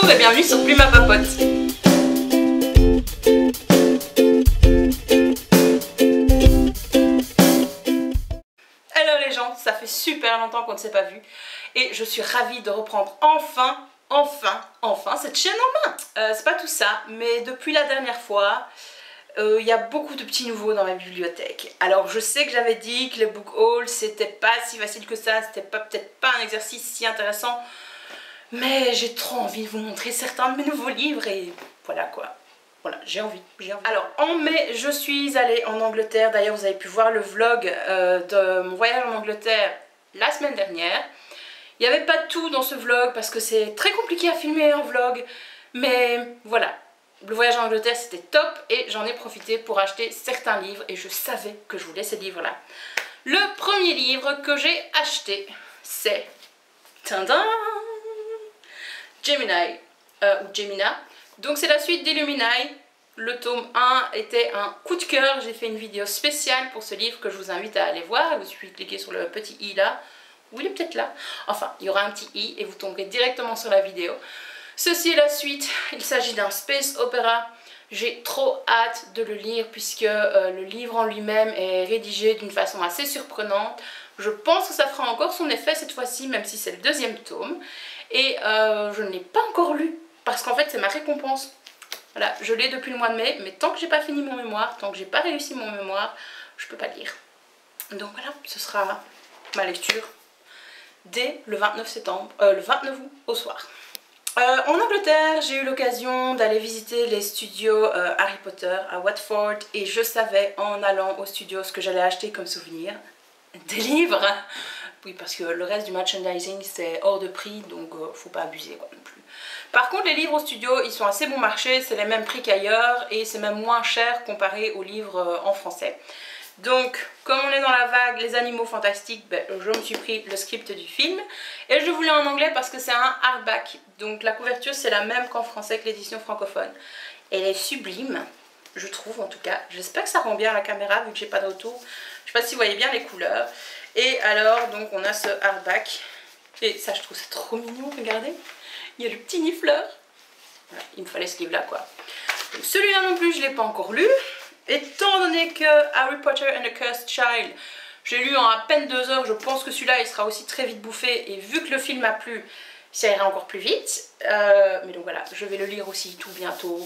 Bonjour et bienvenue sur Plume à Papote. Hello les gens, ça fait super longtemps qu'on ne s'est pas vu et je suis ravie de reprendre enfin cette chaîne en main. C'est pas tout ça, mais depuis la dernière fois, il y a beaucoup de petits nouveaux dans ma bibliothèque. Alors je sais que j'avais dit que les book hauls c'était pas si facile que ça, c'était peut-être pas un exercice si intéressant, mais j'ai trop envie de vous montrer certains de mes nouveaux livres et voilà quoi. Voilà, j'ai envie. Alors, en mai, je suis allée en Angleterre. D'ailleurs, vous avez pu voir le vlog de mon voyage en Angleterre la semaine dernière. Il n'y avait pas tout dans ce vlog parce que c'est très compliqué à filmer un vlog. Mais voilà, le voyage en Angleterre, c'était top et j'en ai profité pour acheter certains livres et je savais que je voulais ces livres-là. Le premier livre que j'ai acheté, c'est... Tadam! Gemini, ou Gemina. Donc c'est la suite d'Illuminae. Le tome 1 était un coup de cœur. J'ai fait une vidéo spéciale pour ce livre que je vous invite à aller voir. Il suffit de cliquer sur le petit i là. Ou il est peut-être là. Enfin, il y aura un petit i et vous tomberez directement sur la vidéo. Ceci est la suite. Il s'agit d'un space opéra. J'ai trop hâte de le lire puisque le livre en lui-même est rédigé d'une façon assez surprenante. Je pense que ça fera encore son effet cette fois-ci, même si c'est le deuxième tome. Et je ne l'ai pas encore lu parce qu'en fait c'est ma récompense. Voilà, je l'ai depuis le mois de mai, mais tant que j'ai pas fini mon mémoire, tant que j'ai pas réussi mon mémoire, je peux pas le lire. Donc voilà, ce sera ma lecture dès le 29 septembre, le 29 août au soir. En Angleterre, j'ai eu l'occasion d'aller visiter les studios Harry Potter à Watford et je savais en allant au studio ce que j'allais acheter comme souvenir. Des livres. Oui, parce que le reste du merchandising c'est hors de prix, donc faut pas abuser quoi non plus. Par contre, les livres au studio, ils sont assez bon marché, c'est les mêmes prix qu'ailleurs et c'est même moins cher comparé aux livres en français. Donc, comme on est dans la vague Les Animaux Fantastiques, ben, je me suis pris le script du film et je voulais en anglais parce que c'est un hardback. Donc la couverture c'est la même qu'en français que l'édition francophone. Elle est sublime, je trouve en tout cas. J'espère que ça rend bien à la caméra vu que j'ai pas de retour. Je sais pas si vous voyez bien les couleurs. Et alors, donc on a ce hardback. Et ça, je trouve ça trop mignon, regardez. Il y a le petit nifleur. Voilà, il me fallait ce livre-là, quoi. Celui-là non plus, je ne l'ai pas encore lu. Étant donné que Harry Potter and the Cursed Child, j'ai lu en à peine 2 heures, je pense que celui-là, il sera aussi très vite bouffé. Et vu que le film a plu, ça ira encore plus vite. Mais donc voilà, je vais le lire aussi tout bientôt.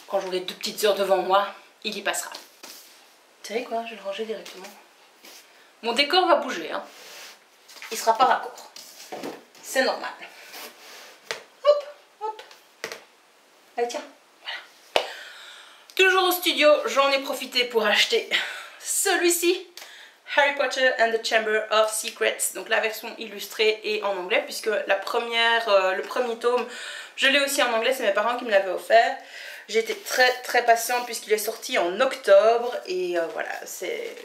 Quand j'aurai 2 petites heures devant moi, il y passera. Vous savez quoi, je vais le ranger directement. Mon décor va bouger, hein. Il sera pas raccord. C'est normal. Hop, hop. Allez, tiens. Voilà. Toujours au studio, j'en ai profité pour acheter celui-ci. Harry Potter and the Chamber of Secrets. Donc la version illustrée et en anglais, puisque le premier tome, je l'ai aussi en anglais, c'est mes parents qui me l'avaient offert. J'ai été très patiente puisqu'il est sorti en octobre et voilà,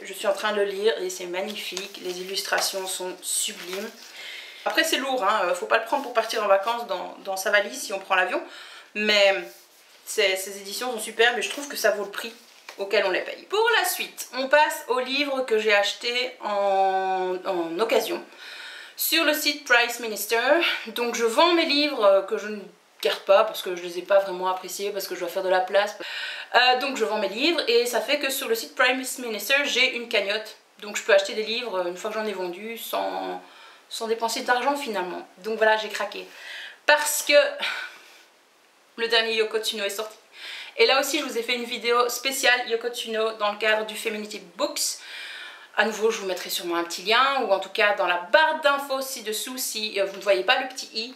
je suis en train de le lire et c'est magnifique, les illustrations sont sublimes. Après c'est lourd, hein, faut pas le prendre pour partir en vacances dans sa valise si on prend l'avion, mais ces éditions sont superbes et je trouve que ça vaut le prix auquel on les paye. Pour la suite, on passe au livre que j'ai acheté en occasion sur le site Price Minister. Donc je vends mes livres que je ne garde pas parce que je les ai pas vraiment appréciés, parce que je dois faire de la place. Donc je vends mes livres et ça fait que sur le site Price Minister j'ai une cagnotte. Donc je peux acheter des livres une fois que j'en ai vendu sans dépenser d'argent finalement. Donc voilà, j'ai craqué. Parce que le dernier Yoko Tsuno est sorti. Et là aussi je vous ai fait une vidéo spéciale Yoko Tsuno dans le cadre du Feminity Books. À nouveau je vous mettrai sûrement un petit lien ou en tout cas dans la barre d'infos ci-dessous si vous ne voyez pas le petit i.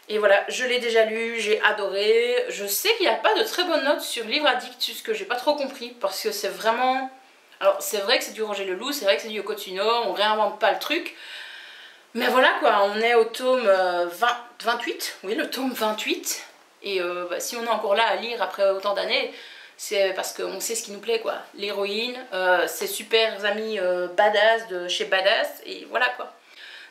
Et voilà, je l'ai déjà lu, j'ai adoré. Je sais qu'il n'y a pas de très bonnes notes sur Livre Addict, ce que j'ai pas trop compris, parce que c'est vraiment... Alors c'est vrai que c'est du Roger Leloup, c'est vrai que c'est du Yoko Tsuno, on réinvente pas le truc. Mais voilà quoi, on est au tome 28, oui le tome 28. Et si on est encore là à lire après autant d'années, c'est parce qu'on sait ce qui nous plaît quoi. L'héroïne, ses super amis badass de chez Badass, et voilà quoi.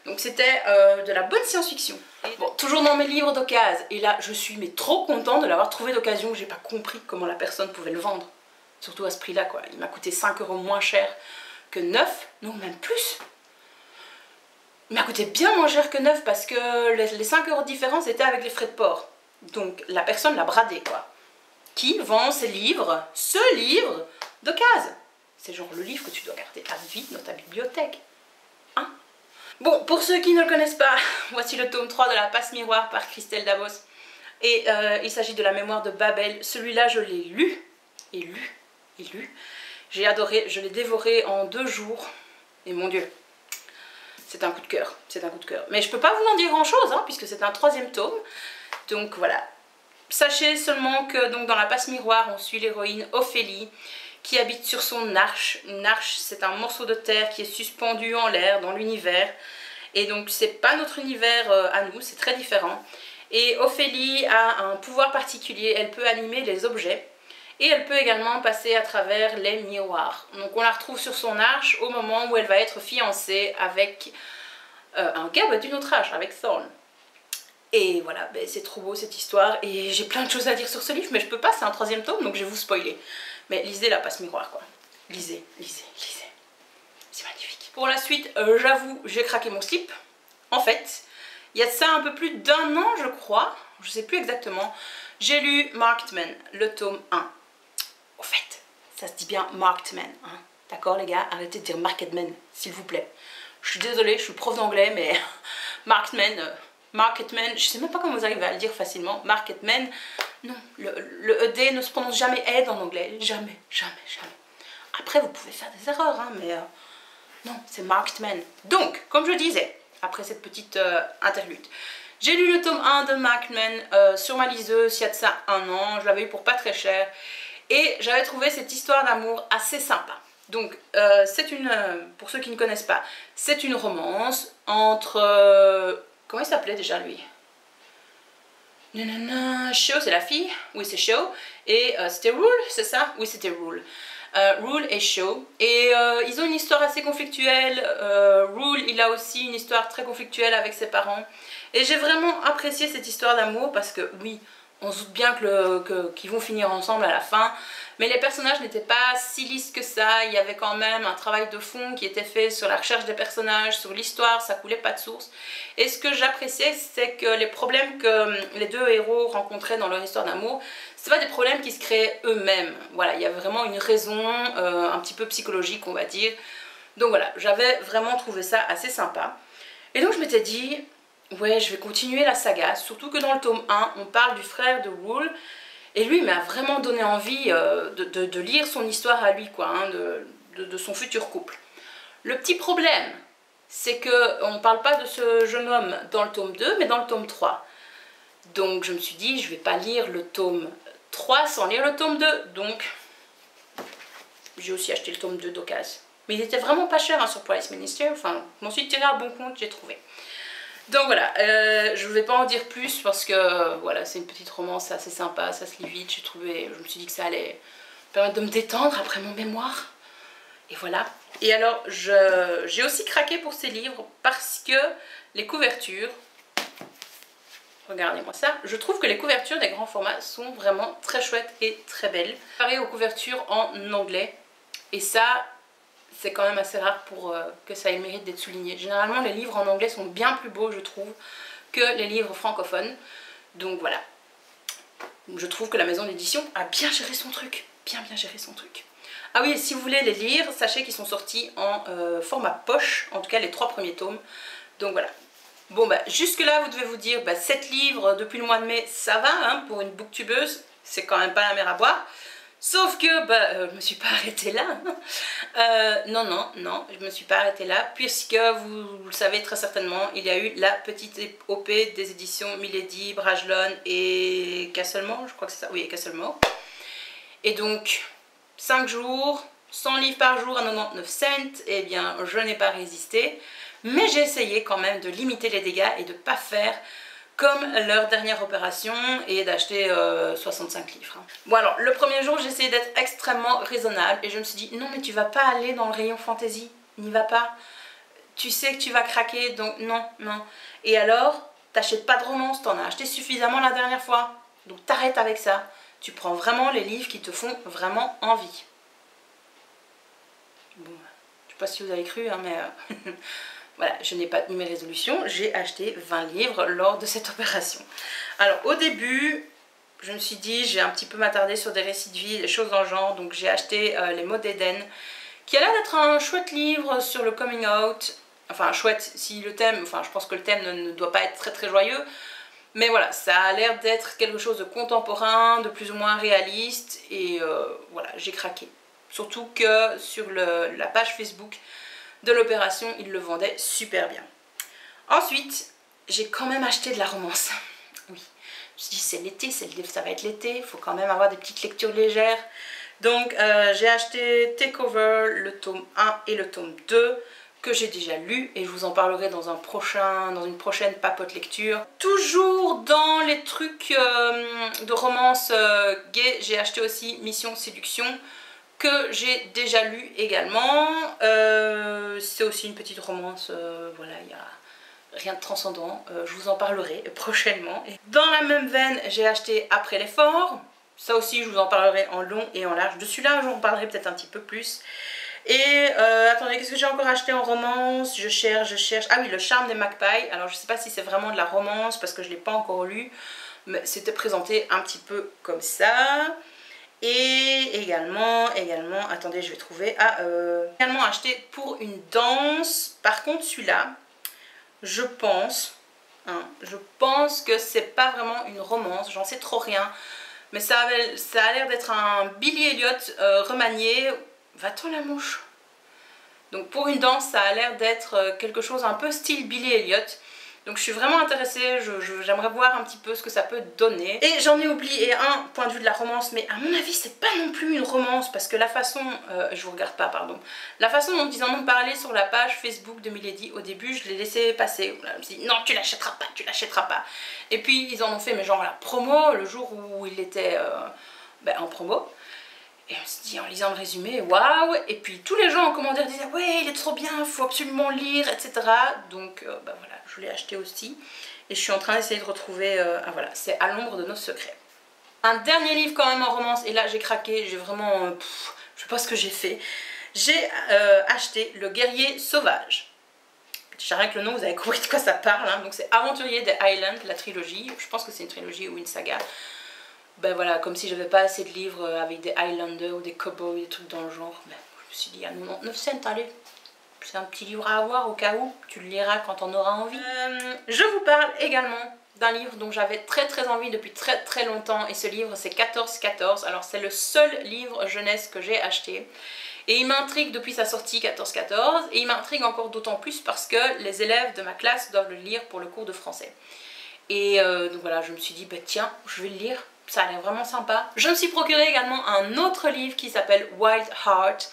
Donc c'était de la bonne science-fiction. Bon, toujours dans mes livres d'occasion. Et là, je suis mais trop contente de l'avoir trouvé d'occasion. J'ai pas compris comment la personne pouvait le vendre. Surtout à ce prix-là, quoi. Il m'a coûté 5 € moins cher que neuf. Non, même plus. Il m'a coûté bien moins cher que neuf parce que les 5 € de différence étaient avec les frais de port. donc la personne l'a bradé quoi, qui vend ses livres, ce livre d'occasion. C'est genre le livre que tu dois garder à vie dans ta bibliothèque. Hein? Bon, pour ceux qui ne le connaissent pas, voici le tome 3 de la Passe Miroir par Christelle Dabos. Et il s'agit de la mémoire de Babel. Celui-là, je l'ai lu, et lu, et lu. J'ai adoré, je l'ai dévoré en 2 jours. Et mon Dieu, c'est un coup de cœur, c'est un coup de cœur. Mais je peux pas vous en dire grand-chose, hein, puisque c'est un 3e tome. Donc voilà. Sachez seulement que donc, dans la Passe Miroir, on suit l'héroïne Ophélie, qui habite sur son arche. Une arche, c'est un morceau de terre qui est suspendu en l'air, dans l'univers. Et donc, c'est pas notre univers à nous, c'est très différent. Et Ophélie a un pouvoir particulier, elle peut animer les objets. Et elle peut également passer à travers les miroirs. Donc, on la retrouve sur son arche au moment où elle va être fiancée avec un gars d'une autre arche, avec Thorn. Et voilà, ben, c'est trop beau cette histoire. Et j'ai plein de choses à dire sur ce livre, mais je peux pas, c'est un 3e tome, donc je vais vous spoiler. Mais lisez la Passe Miroir quoi. Lisez, lisez, lisez. C'est magnifique. Pour la suite, j'avoue, j'ai craqué mon slip. En fait, il y a de ça un peu plus d'1 an, je crois. Je sais plus exactement. J'ai lu Marked Men, le tome 1. Au fait, ça se dit bien Marked Men. Hein. D'accord les gars, arrêtez de dire Marked Men, s'il vous plaît. Je suis désolée, je suis prof d'anglais, mais Marked Men... Market Men, je sais même pas comment vous arrivez à le dire facilement. Market Men, non, le ED ne se prononce jamais ED en anglais. Jamais, jamais, jamais. Après, vous pouvez faire des erreurs, hein, mais non, c'est Marked Men. Donc, comme je disais, après cette petite interlude, j'ai lu le tome 1 de Marked Men sur ma liseuse, il y a de ça 1 an. Je l'avais eu pour pas très cher. Et j'avais trouvé cette histoire d'amour assez sympa. Donc, c'est une, pour ceux qui ne connaissent pas, c'est une romance entre... comment il s'appelait déjà lui? Shaw, c'est la fille? Oui, c'est Shaw. Et c'était Rule, c'est ça? Oui, c'était Rule. Rule et Shaw. Et ils ont une histoire assez conflictuelle. Rule, il a aussi une histoire très conflictuelle avec ses parents. Et j'ai vraiment apprécié cette histoire d'amour parce que, oui, on se doute bien qu'ils vont finir ensemble à la fin. Mais les personnages n'étaient pas si lisses que ça. Il y avait quand même un travail de fond qui était fait sur la recherche des personnages, sur l'histoire, ça coulait pas de source. Et ce que j'appréciais, c'est que les problèmes que les 2 héros rencontraient dans leur histoire d'amour, c'est pas des problèmes qui se créaient eux-mêmes. Voilà, il y avait vraiment une raison un petit peu psychologique, on va dire. Donc voilà, j'avais vraiment trouvé ça assez sympa. Et donc je m'étais dit, ouais, je vais continuer la saga, surtout que dans le tome 1, on parle du frère de Rule. Et lui m'a vraiment donné envie de lire son histoire à lui, quoi, hein, de son futur couple. Le petit problème, c'est qu'on ne parle pas de ce jeune homme dans le tome 2, mais dans le tome 3. Donc je me suis dit, je ne vais pas lire le tome 3 sans lire le tome 2. Donc j'ai aussi acheté le tome 2 d'occasion. Mais il était vraiment pas cher hein, sur Price Minister, enfin, je m'en suis tiré à bon compte, j'ai trouvé. Donc voilà, je ne vais pas en dire plus parce que voilà, c'est une petite romance assez sympa, ça se lit vite, je me suis dit que ça allait permettre de me détendre après mon mémoire. Et voilà. Et alors, j'ai aussi craqué pour ces livres parce que les couvertures, regardez-moi ça, je trouve que les couvertures des grands formats sont vraiment très chouettes et très belles. Pareil aux couvertures en anglais, et ça... c'est quand même assez rare pour que ça ait le mérite d'être souligné. Généralement, les livres en anglais sont bien plus beaux, je trouve, que les livres francophones. Donc voilà. Je trouve que la maison d'édition a bien géré son truc. Bien géré son truc. Ah oui, et si vous voulez les lire, sachez qu'ils sont sortis en format poche, en tout cas les 3 premiers tomes. Donc voilà. Bon, bah jusque là, vous devez vous dire, bah 7 livres depuis le mois de mai, ça va, hein, pour une booktubeuse. C'est quand même pas la mer à boire. Sauf que bah, je me suis pas arrêtée là. Non, je me suis pas arrêtée là, puisque vous le savez très certainement, il y a eu la petite OP des éditions Milady, Brajlon et Castlemore, je crois que c'est ça, oui, Castlemore. Et donc, 5 jours, 100 livres par jour à 99 cents, eh bien, je n'ai pas résisté. Mais j'ai essayé quand même de limiter les dégâts et de ne pas faire comme leur dernière opération et d'acheter 65 livres. Bon alors, le premier jour, j'ai essayé d'être extrêmement raisonnable et je me suis dit, non mais tu vas pas aller dans le rayon fantasy, n'y va pas. Tu sais que tu vas craquer, donc non. Et alors, t'achètes pas de romance, t'en as acheté suffisamment la dernière fois. Donc t'arrêtes avec ça. Tu prends vraiment les livres qui te font vraiment envie. Bon, je sais pas si vous avez cru, hein, mais Voilà, je n'ai pas tenu mes résolutions, j'ai acheté 20 livres lors de cette opération. Alors au début, je me suis dit, j'ai un petit peu m'attarder sur des récits de vie, des choses dans le genre, donc j'ai acheté Les mots d'Éden, qui a l'air d'être un chouette livre sur le coming out. Enfin chouette, si le thème, enfin je pense que le thème ne doit pas être très très joyeux, mais voilà, ça a l'air d'être quelque chose de contemporain, de plus ou moins réaliste, et voilà, j'ai craqué. Surtout que sur la page Facebook de l'opération, ils le vendaient super bien. Ensuite, j'ai quand même acheté de la romance. Oui, je me suis dit c'est l'été, ça va être l'été, il faut quand même avoir des petites lectures légères. Donc j'ai acheté Takeover, le tome 1 et le tome 2, que j'ai déjà lu et je vous en parlerai dans une prochaine papote lecture. Toujours dans les trucs de romance gay, j'ai acheté aussi Mission Séduction, que j'ai déjà lu également. C'est aussi une petite romance, voilà, il n'y a rien de transcendant, je vous en parlerai prochainement. Dans la même veine, j'ai acheté Après l'effort, ça aussi je vous en parlerai en long et en large. De celui-là, je vous en parlerai peut-être un petit peu plus. Et attendez, qu'est-ce que j'ai encore acheté en romance? Je cherche. Ah oui, Le Charme des Magpies. Alors je sais pas si c'est vraiment de la romance parce que je ne l'ai pas encore lu, mais c'était présenté un petit peu comme ça. Et également, attendez, je vais trouver. Également acheté Pour une danse. Par contre, celui-là, je pense que c'est pas vraiment une romance, j'en sais trop rien. Mais ça a l'air d'être un Billy Elliot remanié. Va-t-on la mouche? Donc pour une danse, ça a l'air d'être quelque chose un peu style Billy Elliot. Donc je suis vraiment intéressée, j'aimerais voir un petit peu ce que ça peut donner. Et j'en ai oublié un point de vue de la romance, mais à mon avis c'est pas non plus une romance, parce que la façon, je vous regarde pas pardon, la façon dont ils en ont parlé sur la page Facebook de Milady, au début je l'ai laissé passer, je me suis dit non tu l'achèteras pas, et puis ils en ont fait mais genre la promo, le jour où il était en promo. Et on se dit en lisant le résumé, waouh! Et puis tous les gens en commentaire disaient ouais il est trop bien, il faut absolument lire, etc. Donc voilà, je l'ai acheté aussi. Et je suis en train d'essayer de retrouver, voilà, c'est À l'ombre de nos secrets. Un dernier livre quand même en romance, et là j'ai craqué, j'ai vraiment, je sais pas ce que j'ai fait. J'ai acheté Le Guerrier Sauvage. Déjà rien que le nom, vous avez compris de quoi ça parle, hein. Donc c'est Aventurier des Highlands, la trilogie. Je pense que c'est une trilogie ou une saga. Ben voilà, comme si j'avais pas assez de livres avec des Highlanders ou des cowboys, des trucs dans le genre. Ben, je me suis dit à 99 cents, allez, c'est un petit livre à avoir au cas où, tu le liras quand on aura envie. Je vous parle également d'un livre dont j'avais très envie depuis très longtemps, et ce livre c'est 14-14. Alors c'est le seul livre jeunesse que j'ai acheté. Et il m'intrigue depuis sa sortie 14-14, et il m'intrigue encore d'autant plus parce que les élèves de ma classe doivent le lire pour le cours de français. Et donc voilà, je me suis dit, bah tiens, je vais le lire. Ça a l'air vraiment sympa. Je me suis procuré également un autre livre qui s'appelle Wild Heart.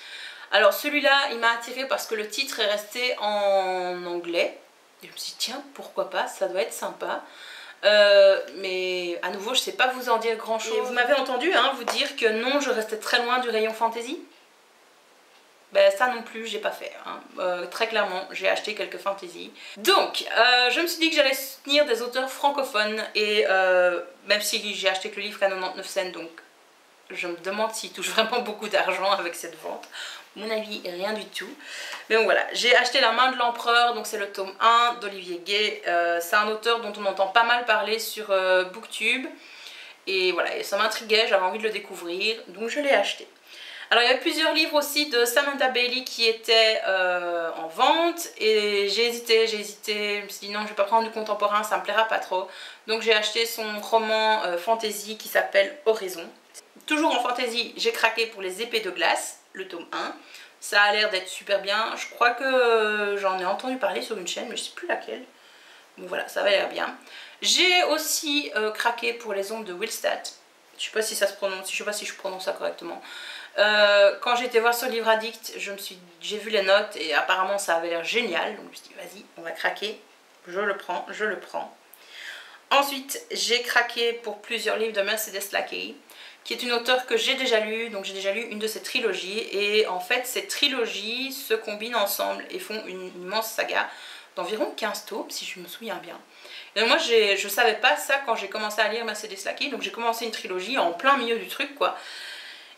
Alors celui-là, il m'a attiré parce que le titre est resté en anglais. Et je me suis dit, tiens, pourquoi pas, ça doit être sympa. Mais à nouveau, je sais pas vous en dire grand chose. Et vous m'avez entendu hein, vous dire que non, je restais très loin du rayon fantasy. Ben ça non plus j'ai pas fait, hein. Très clairement j'ai acheté quelques fantasy. Donc je me suis dit que j'allais soutenir des auteurs francophones, et même si j'ai acheté que le livre à 99 cents, donc je me demande s'il touche vraiment beaucoup d'argent avec cette vente. À mon avis rien du tout. Mais donc voilà, j'ai acheté La Main de l'Empereur, donc c'est le tome 1 d'Olivier Gay. C'est un auteur dont on entend pas mal parler sur Booktube, et voilà, et ça m'intriguait, j'avais envie de le découvrir, donc je l'ai acheté. Alors il y avait plusieurs livres aussi de Samantha Bailey qui étaient en vente, et j'ai hésité, je me suis dit non, je vais pas prendre du contemporain, ça me plaira pas trop. Donc j'ai acheté son roman fantasy qui s'appelle Horizon. Toujours en fantasy, j'ai craqué pour Les Épées de glace, le tome 1. Ça a l'air d'être super bien, je crois que j'en ai entendu parler sur une chaîne, mais je sais plus laquelle. Donc voilà, ça va l'air bien. J'ai aussi craqué pour Les Ombres de Willstadt. Je sais pas si ça se prononce, je sais pas si je prononce ça correctement. Quand j'ai été voir sur Livre Addict, j'ai vu les notes et apparemment ça avait l'air génial, donc je me suis dit vas-y, on va craquer, je le prends. Ensuite j'ai craqué pour plusieurs livres de Mercedes Lackey, qui est une auteure que j'ai déjà lue, donc j'ai déjà lu une de ses trilogies, et en fait ces trilogies se combinent ensemble et font une immense saga d'environ 15 tomes si je me souviens bien. Et moi je savais pas ça quand j'ai commencé à lire Mercedes Lackey, donc j'ai commencé une trilogie en plein milieu du truc quoi.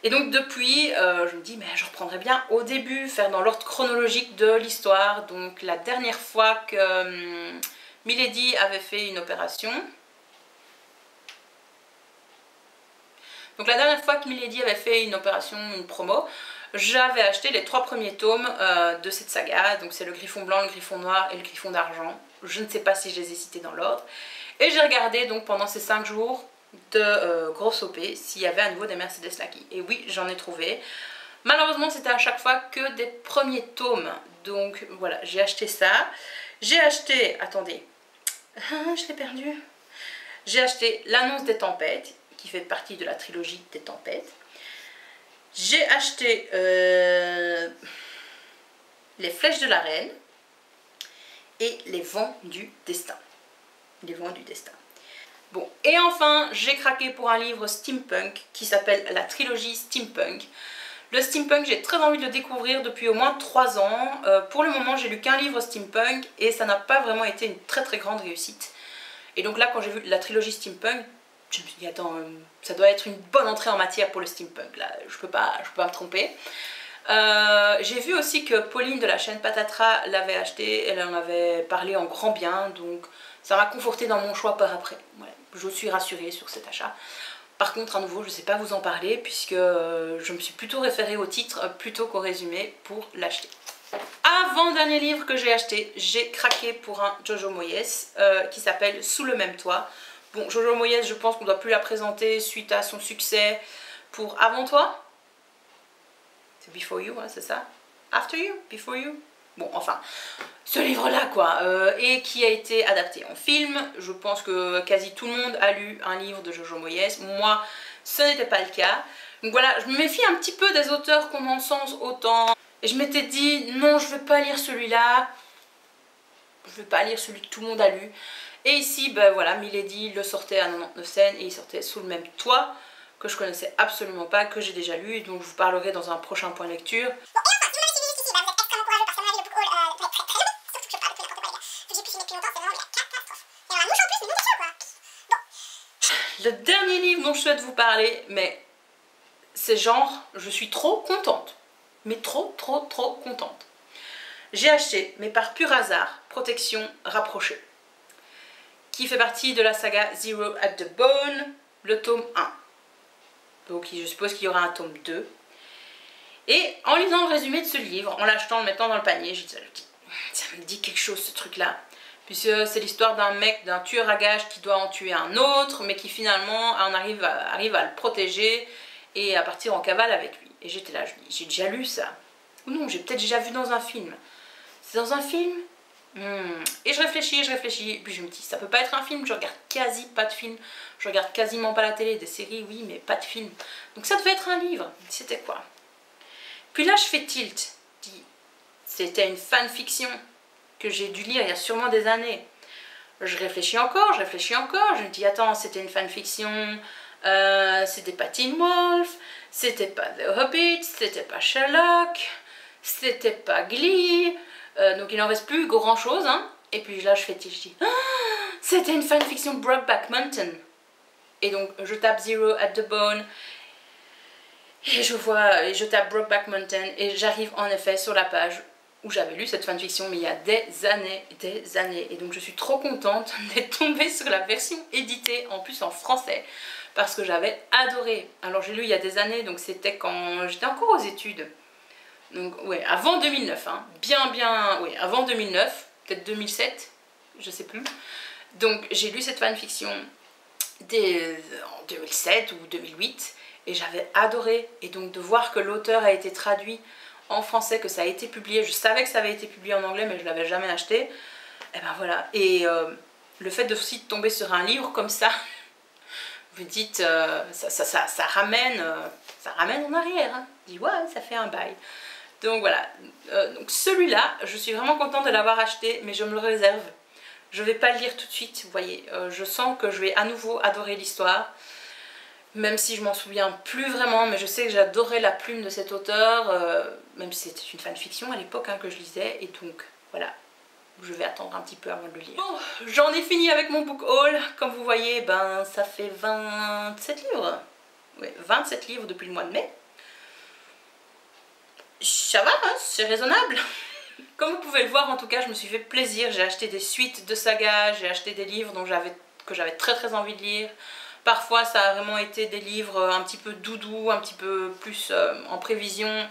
Et donc depuis, je me dis, mais je reprendrai bien au début, faire dans l'ordre chronologique de l'histoire. Donc la dernière fois que Milady avait fait une opération, une promo, j'avais acheté les 3 premiers tomes de cette saga. Donc c'est le Griffon blanc, le Griffon noir et le Griffon d'argent. Je ne sais pas si je les ai cités dans l'ordre. Et j'ai regardé donc pendant ces 5 jours de grosse OP s'il y avait à nouveau des Mercedes Lucky. Et oui, j'en ai trouvé. Malheureusement, c'était à chaque fois que des premiers tomes. Donc voilà, j'ai acheté ça. J'ai acheté... Attendez. Je l'ai perdu. J'ai acheté l'Annonce des tempêtes, qui fait partie de la trilogie des tempêtes. J'ai acheté Les Flèches de la Reine et Les Vents du Destin. Les Vents du Destin. Bon, et enfin, j'ai craqué pour un livre steampunk qui s'appelle la trilogie steampunk. Le steampunk, j'ai très envie de le découvrir depuis au moins 3 ans. Pour le moment, j'ai lu qu'un livre steampunk et ça n'a pas vraiment été une très très grande réussite. Et donc là, quand j'ai vu la trilogie steampunk, je me suis dit, attends, ça doit être une bonne entrée en matière pour le steampunk. Là, je peux pas me tromper. J'ai vu aussi que Pauline de la chaîne Patatras l'avait acheté, elle en avait parlé en grand bien, donc ça m'a conforté dans mon choix par après. Ouais, je suis rassurée sur cet achat. Par contre, à nouveau, je ne sais pas vous en parler puisque je me suis plutôt référée au titre plutôt qu'au résumé pour l'acheter. Avant-dernier livre que j'ai acheté, j'ai craqué pour un Jojo Moyes qui s'appelle Sous le même toit. Bon, Jojo Moyes, je pense qu'on ne doit plus la présenter suite à son succès pour Avant toi. C'est Before You, hein, c'est ça? After You? Before You? Bon, enfin, ce livre-là, quoi, et qui a été adapté en film. Je pense que quasi tout le monde a lu un livre de Jojo Moyes. Moi, ce n'était pas le cas. Donc voilà, je me méfie un petit peu des auteurs qu'on encense autant. Et je m'étais dit, non, je ne vais pas lire celui-là. Je ne vais pas lire celui que tout le monde a lu. Et ici, ben voilà, Milady le sortait à 99 cents et il sortait Sous le même toit, que je connaissais absolument pas, que j'ai déjà lu, et donc je vous parlerai dans un prochain point lecture. Le dernier livre dont je souhaite vous parler, mais c'est genre, je suis trop contente. Mais trop contente. J'ai acheté, mais par pur hasard, Protection rapprochée, qui fait partie de la saga Zero at the Bone, le tome 1. Donc je suppose qu'il y aura un tome 2. Et en lisant le résumé de ce livre, en l'achetant, en le mettant dans le panier, je dis, ça me dit quelque chose ce truc-là. Puisque c'est l'histoire d'un mec, d'un tueur à gages qui doit en tuer un autre, mais qui finalement arrive à le protéger et à partir en cavale avec lui. Et j'étais là, je dis, j'ai déjà lu ça. Ou non, j'ai peut-être déjà vu dans un film. C'est dans un film? Et je réfléchis, et puis je me dis, ça peut pas être un film, je regarde quasi pas de film. Je regarde quasiment pas la télé, des séries, oui, mais pas de film. Donc ça devait être un livre. C'était quoi? Puis là, je fais tilt. C'était une fanfiction que j'ai dû lire il y a sûrement des années. Je réfléchis encore, je me dis, attends, c'était une fanfiction, c'était pas Teen Wolf, c'était pas The Hobbit, c'était pas Sherlock, c'était pas Glee, donc il n'en reste plus grand chose, hein. Et puis là, je fais tilt, je dis, ah, c'était une fanfiction Brokeback Mountain. Et donc, je tape Zero at the Bone, et je tape Brokeback Mountain, et j'arrive en effet sur la page où j'avais lu cette fanfiction, mais il y a des années. Et donc je suis trop contente d'être tombée sur la version éditée, en plus en français, parce que j'avais adoré. Alors j'ai lu il y a des années, donc c'était quand j'étais encore aux études. Donc ouais, avant 2009, hein, oui, avant 2009, peut-être 2007, je sais plus. Donc j'ai lu cette fanfiction en 2007 ou 2008, et j'avais adoré. Et donc de voir que l'auteur a été traduit en français, que ça a été publié, je savais que ça avait été publié en anglais mais je l'avais jamais acheté, et ben voilà. Et le fait de aussi tomber sur un livre comme ça, vous dites, ça ramène en arrière, hein. Je dis ouais, ça fait un bail. Donc voilà, donc celui-là, je suis vraiment contente de l'avoir acheté, mais je me le réserve. Je vais pas le lire tout de suite, vous voyez, je sens que je vais à nouveau adorer l'histoire. Même si je m'en souviens plus vraiment, mais je sais que j'adorais la plume de cet auteur, même si c'était une fanfiction à l'époque, hein, que je lisais, et donc voilà, je vais attendre un petit peu avant de le lire. Bon, j'en ai fini avec mon book haul, comme vous voyez, ben ça fait 27 livres, ouais, 27 livres depuis le mois de mai. ça va, hein, c'est raisonnable. Comme vous pouvez le voir, en tout cas, je me suis fait plaisir. J'ai acheté des suites de sagas, j'ai acheté des livres que j'avais très envie de lire. Parfois, ça a vraiment été des livres un petit peu doudou, un petit peu plus en prévision.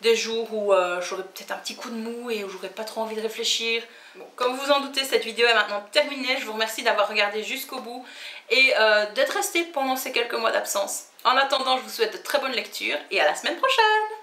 Des jours où j'aurais peut-être un petit coup de mou et où j'aurais pas trop envie de réfléchir. Bon, comme vous en doutez, cette vidéo est maintenant terminée. Je vous remercie d'avoir regardé jusqu'au bout et d'être resté pendant ces quelques mois d'absence. En attendant, je vous souhaite de très bonnes lectures et à la semaine prochaine!